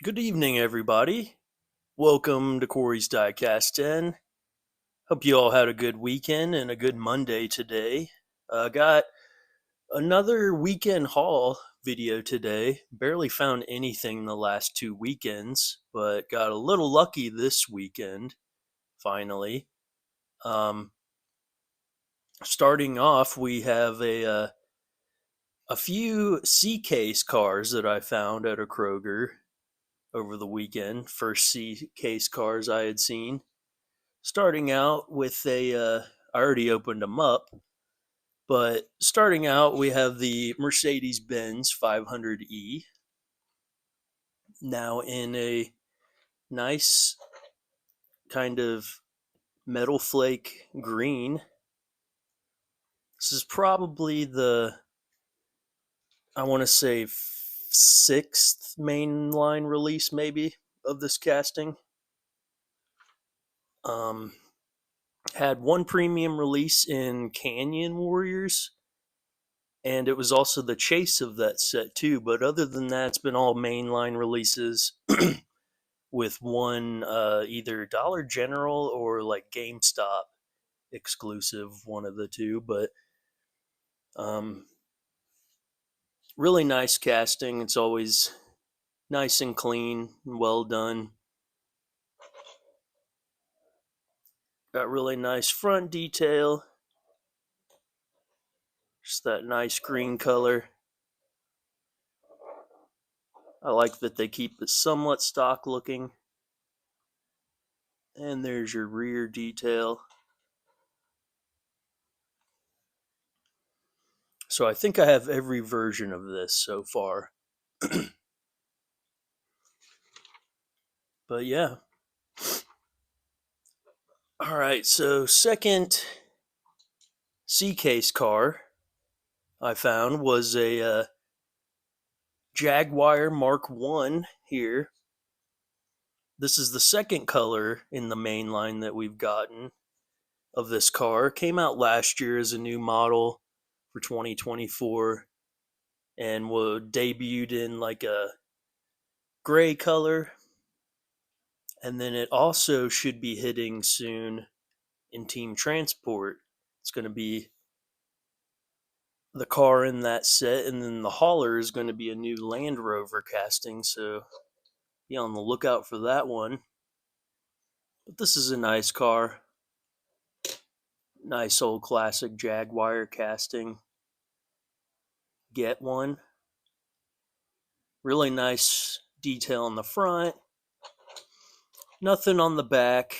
Good evening, everybody. Welcome to Corey's DieCast 10. Hope you all had a good weekend and a good Monday today. Got another weekend haul video today. Barely found anything the last 2 weekends, but got a little lucky this weekend, finally. Um, Starting off, we have a few C case cars that I found at a Kroger over the weekend. First C case cars I had seen. Starting out with I already opened them up, but starting out, we have the Mercedes Benz 500E, now in a nice kind of metal flake green. This is probably I want to say, sixth mainline release, maybe, of this casting. Um, had one premium release in Canyon Warriors, and it was also the chase of that set too. But other than that, it's been all mainline releases with one either Dollar General or like GameStop exclusive, one of the two. But um, really nice casting. It's always nice and clean, and well done. Got really nice front detail. Just that nice green color. I like that they keep it somewhat stock looking. And there's your rear detail. So I think I have every version of this so far. But yeah. All right, so second C case car I found was a Jaguar Mark 1 here. This is the second color in the main line that we've gotten of this car. Came out last year as a new model for 2024 and was debuted in like a gray color. And then it also should be hitting soon in Team Transport. It's going to be the car in that set, and then the hauler is going to be a new Land Rover casting, so be on the lookout for that one. But this is a nice car. Nice old classic Jaguar casting. Get one. Really nice detail on the front. Nothing on the back,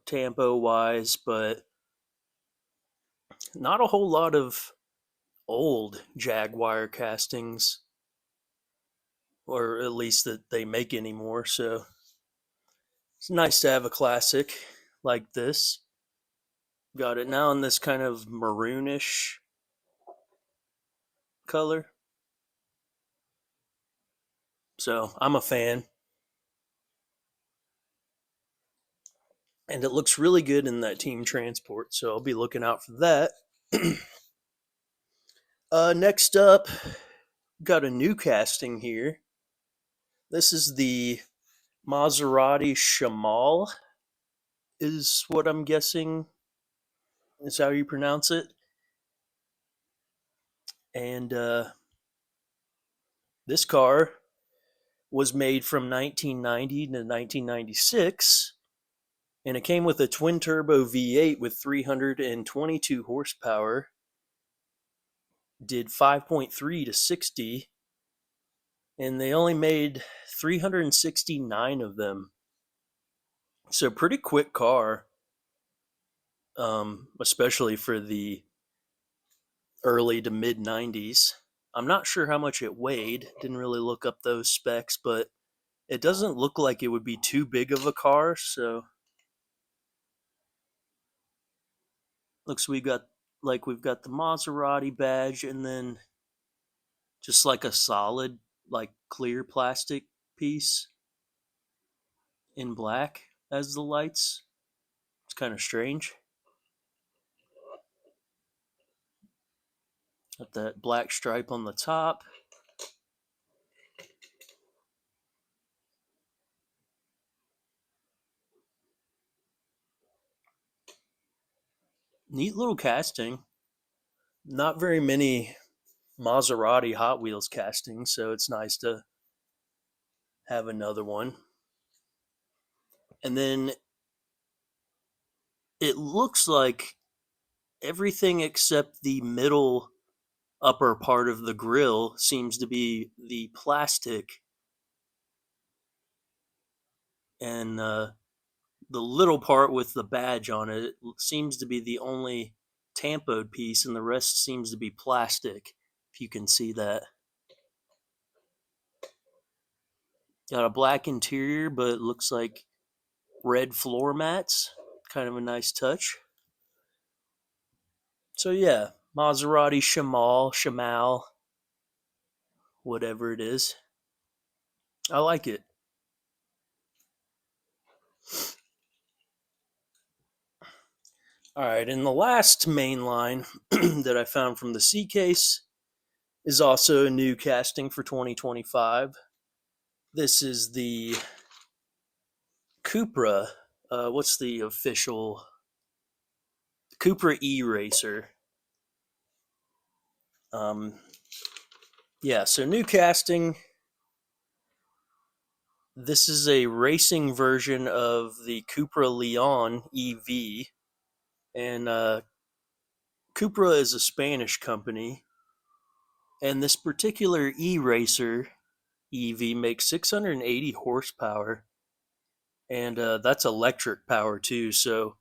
tampo wise, but not a whole lot of old Jaguar castings, or at least that they make anymore. So it's nice to have a classic like this. Got it now in this kind of maroonish color. So I'm a fan. And it looks really good in that Team Transport. So I'll be looking out for that. Next up, got a new casting here. This is the Maserati Shamal, is what I'm guessing is how you pronounce it. And this car was made from 1990 to 1996, and it came with a twin turbo V8 with 322 horsepower. Did 5.3 to 60, and they only made 369 of them. So pretty quick car, especially for the early to mid 90s. I'm not sure how much it weighed. Didn't really look up those specs, but it doesn't look like it would be too big of a car. So looks we've got the Maserati badge, and then just like a solid like clear plastic piece in black as the lights. It's kind of strange. Got that black stripe on the top. Neat little casting. Not very many Maserati Hot Wheels castings, so it's nice to have another one. And then it looks like everything except the middle upper part of the grill seems to be the plastic, and the little part with the badge on it seems to be the only tampoed piece, and the rest seems to be plastic. If you can see that, got a black interior, but it looks like red floor mats. Kind of a nice touch. So yeah, Maserati Shamal, whatever it is. I like it. All right, and the last main line that I found from the C case is also a new casting for 2025. This is the Cupra. What's the official Cupra E Racer? Um, yeah, so new casting. This is a racing version of the Cupra Leon EV, and Cupra is a Spanish company, and this particular E Racer EV makes 680 horsepower, and that's electric power too. So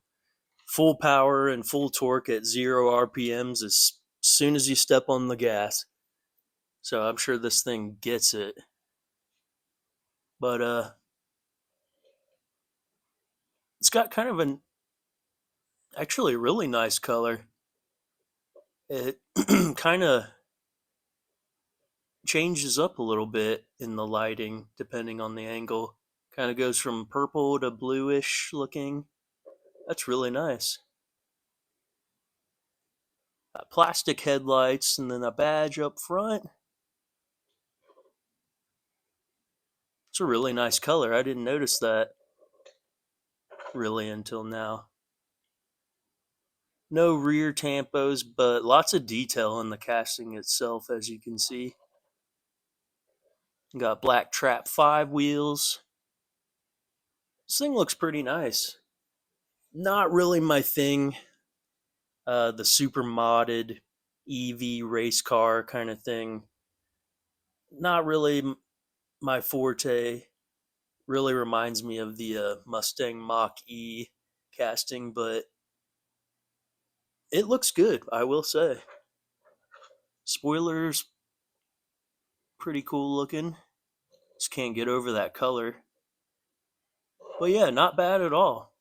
full power and full torque at 0 RPMs as soon as you step on the gas. So I'm sure this thing gets it. But it's got kind of an actually really nice color. It kind of changes up a little bit in the lighting depending on the angle. Kind of goes from purple to bluish looking. That's really nice. Plastic headlights and then a badge up front. It's a really nice color. I didn't notice that really until now. No rear tampos, but lots of detail in the casting itself, as you can see. Got black Trap 5 wheels. This thing looks pretty nice. Not really my thing. The super modded EV race car kind of thing. Not really my forte. Really reminds me of the Mustang Mach E casting, but it looks good, I will say. Spoilers, pretty cool looking. Just can't get over that color. But yeah, not bad at all.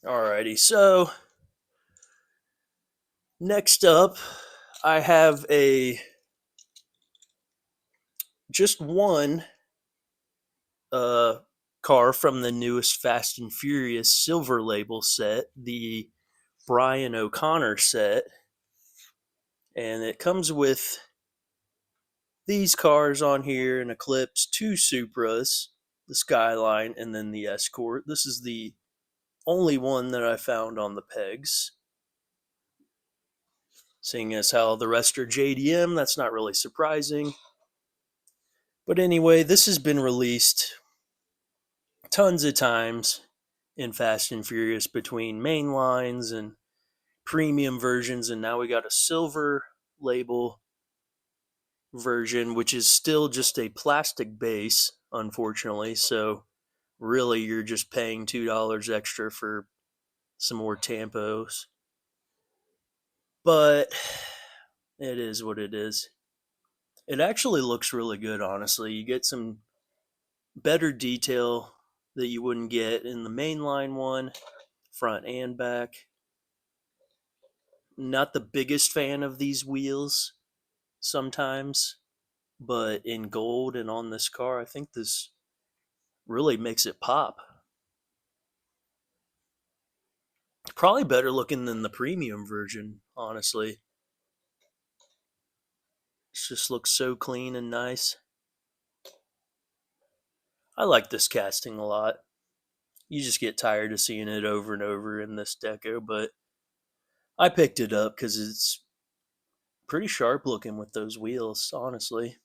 Alrighty, so next up, I have a just one uh, car from the newest Fast and Furious Silver Label set, the Brian O'Connor set, and it comes with these cars on here: an Eclipse, two Supras, the Skyline, and then the Escort. This is the only one that I found on the pegs. Seeing as how the rest are JDM, that's not really surprising. But anyway, this has been released tons of times in Fast and Furious between main lines and premium versions, and now we got a silver label version, which is still just a plastic base, unfortunately. So really, you're just paying $2 extra for some more tampos. But it is what it is. It actually looks really good, honestly. You get some better detail that you wouldn't get in the mainline one, front and back. Not the biggest fan of these wheels sometimes, but in gold and on this car, I think this really makes it pop. Probably better looking than the premium version, honestly. It just looks so clean and nice. I like this casting a lot. You just get tired of seeing it over and over in this deco, but I picked it up because it's pretty sharp looking with those wheels, honestly.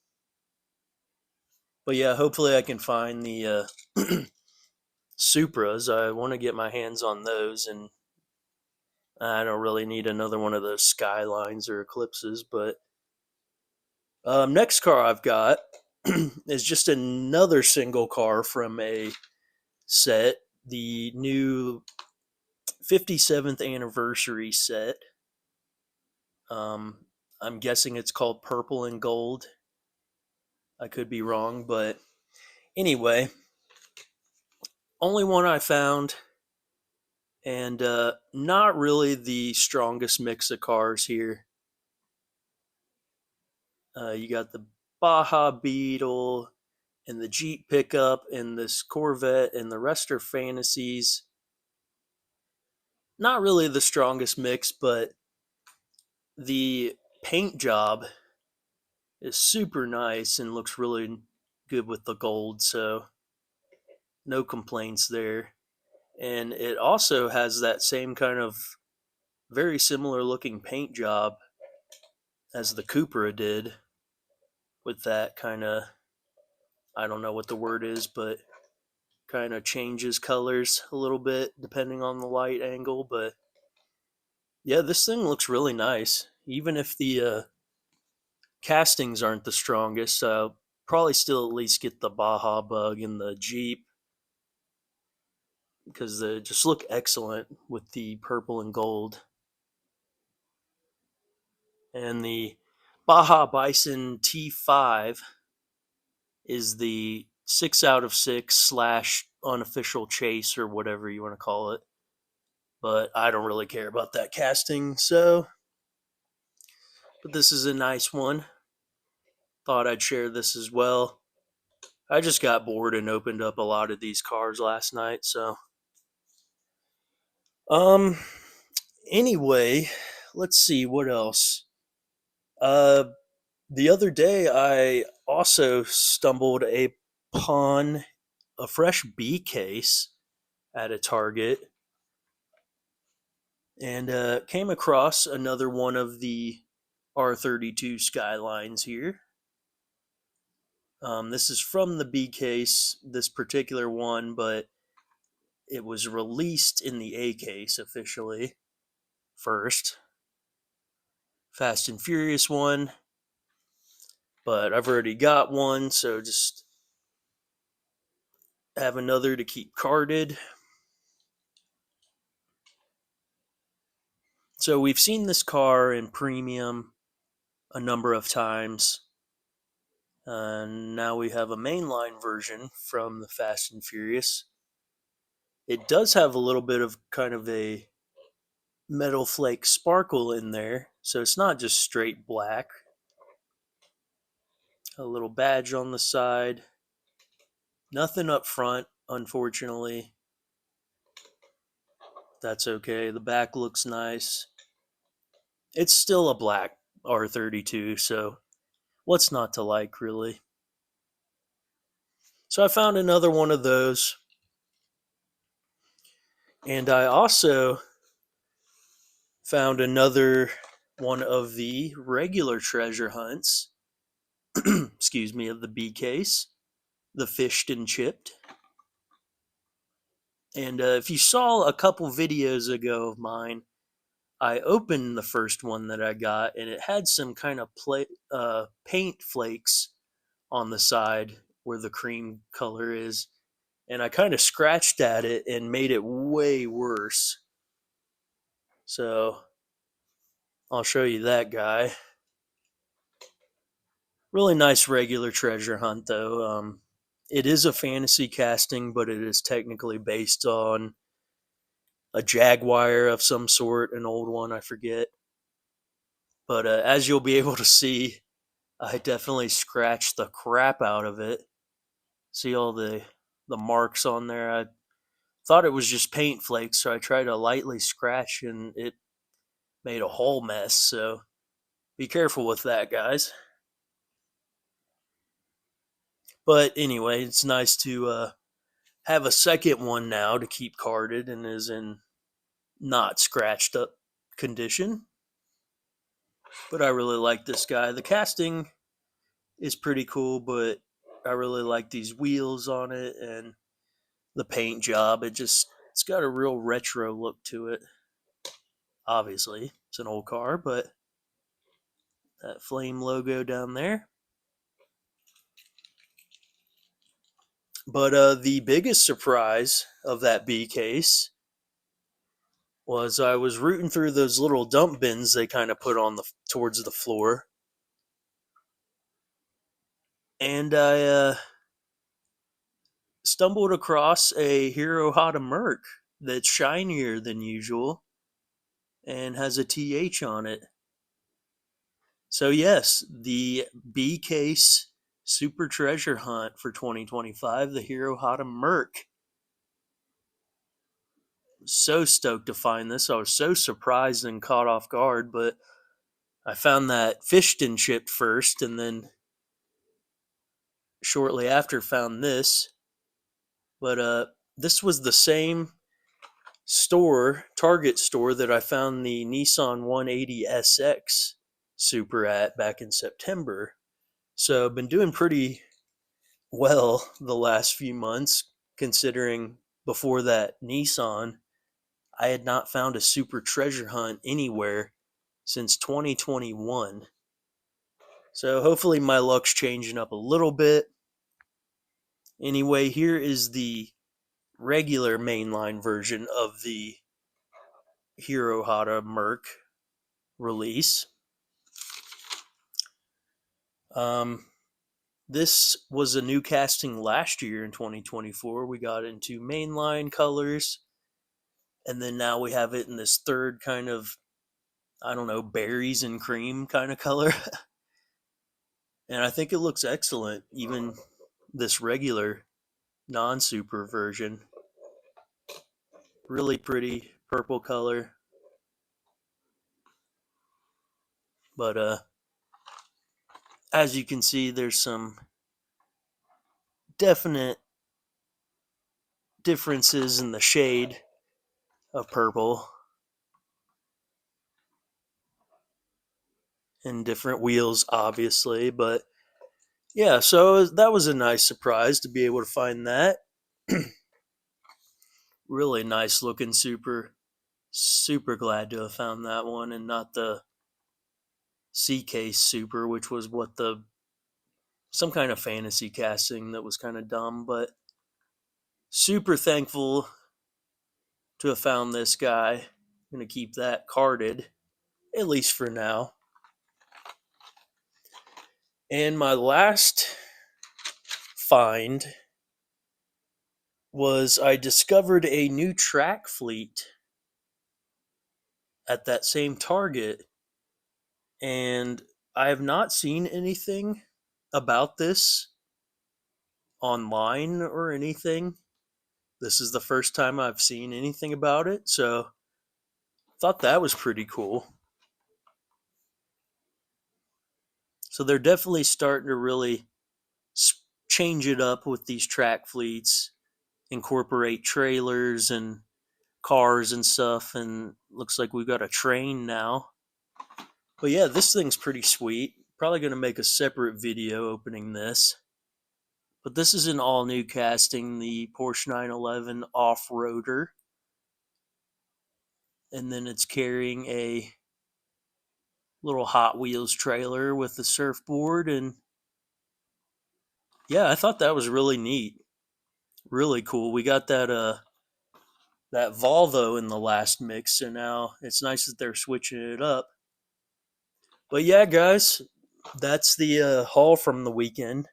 But yeah, hopefully I can find the Supras. I want to get my hands on those, and I don't really need another one of those Skylines or Eclipses. But next car I've got is just another single car from a set, the new 57th anniversary set. Um, I'm guessing it's called Purple and Gold. I could be wrong, but anyway, only one I found, and not really the strongest mix of cars here. You got the Baja Beetle and the Jeep pickup and this Corvette, and the rest are fantasies. Not really the strongest mix, but the paint job is super nice and looks really good with the gold, so no complaints there. And it also has that same kind of very similar looking paint job as the Cupra did, with that kind of, I don't know what the word is, but kind of changes colors a little bit depending on the light angle. But yeah, this thing looks really nice. Even if the castings aren't the strongest, probably still at least get the Baja Bug and the Jeep because they just look excellent with the purple and gold. And the Baja Bison T5 is the 6 out of 6 slash unofficial chase or whatever you want to call it. But I don't really care about that casting, so. But this is a nice one. Thought I'd share this as well. I just got bored and opened up a lot of these cars last night, so. Um, anyway, let's see what else. Uh, the other day I also stumbled upon a fresh B case at a Target and came across another one of the R32 Skylines here. This is from the B case, this particular one, but it was released in the A case officially first. Fast and Furious one, but I've already got one, so just have another to keep carded. So we've seen this car in premium a number of times. And now we have a mainline version from the Fast and Furious. It does have a little bit of kind of a metal flake sparkle in there, so it's not just straight black. A little badge on the side. Nothing up front, unfortunately. That's okay. The back looks nice. It's still a black R32, so what's not to like, really? So I found another one of those. And I also found another one of the regular treasure hunts, excuse me, of the B case, the fished and chipped. And if you saw a couple videos ago of mine, I opened the first one that I got, and it had some kind of paint flakes on the side where the cream color is. And I kind of scratched at it and made it way worse. So I'll show you that guy. Really nice regular treasure hunt, though. It is a fantasy casting, but it is technically based on a Jaguar of some sort, an old one, I forget. But as you'll be able to see, I definitely scratched the crap out of it. See all the marks on there? I thought it was just paint flakes, so I tried to lightly scratch, and it made a whole mess. So be careful with that, guys. But anyway, it's nice to have a second one now to keep carded and is in not scratched up condition. But I really like this guy. The casting is pretty cool, but I really like these wheels on it and the paint job. It's got a real retro look to it. Obviously, it's an old car, but that flame logo down there. But the biggest surprise of that B case was I was rooting through those little dump bins they kind of put on the towards the floor, and I stumbled across a Hero Hata Merc that's shinier than usual and has a TH on it. So yes, the B case Super Treasure Hunt for 2025, the Hero Hata Merc. So stoked to find this. I was so surprised and caught off guard, but I found that Fishton shipped first, and then shortly after found this. But this was the same store, Target store, that I found the Nissan 180SX Super at back in September. So I've been doing pretty well the last few months, considering before that Nissan, I had not found a Super Treasure Hunt anywhere since 2021. So hopefully my luck's changing up a little bit. Anyway, here is the regular mainline version of the Hero Hata Merc release. This was a new casting last year in 2024. We got into mainline colors, and then now we have it in this third kind of, I don't know, berries and cream kind of color. And I think it looks excellent, even this regular non-super version. Really pretty purple color. But as you can see, there's some definite differences in the shade of purple and different wheels, obviously. But yeah, so that was a nice surprise to be able to find that. Really nice looking super. Super glad to have found that one and not the C case super, which was what the some kind of fantasy casting that was kind of dumb, but super thankful to have found this guy. I'm going to keep that carded, at least for now. And my last find was I discovered a new track fleet at that same Target, and I have not seen anything about this online or anything. This is the first time I've seen anything about it, so thought that was pretty cool. So they're definitely starting to really change it up with these track fleets, incorporate trailers and cars and stuff, and looks like we've got a train now. But yeah, this thing's pretty sweet. Probably going to make a separate video opening this. But this is an all new casting, the Porsche 911 off-roader. And then it's carrying a little Hot Wheels trailer with the surfboard. And yeah, I thought that was really neat. Really cool. We got that Volvo in the last mix, so now it's nice that they're switching it up. But yeah, guys, that's the haul from the weekend.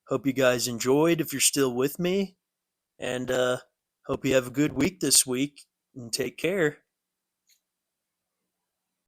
Hope you guys enjoyed if you're still with me. And hope you have a good week this week. And take care.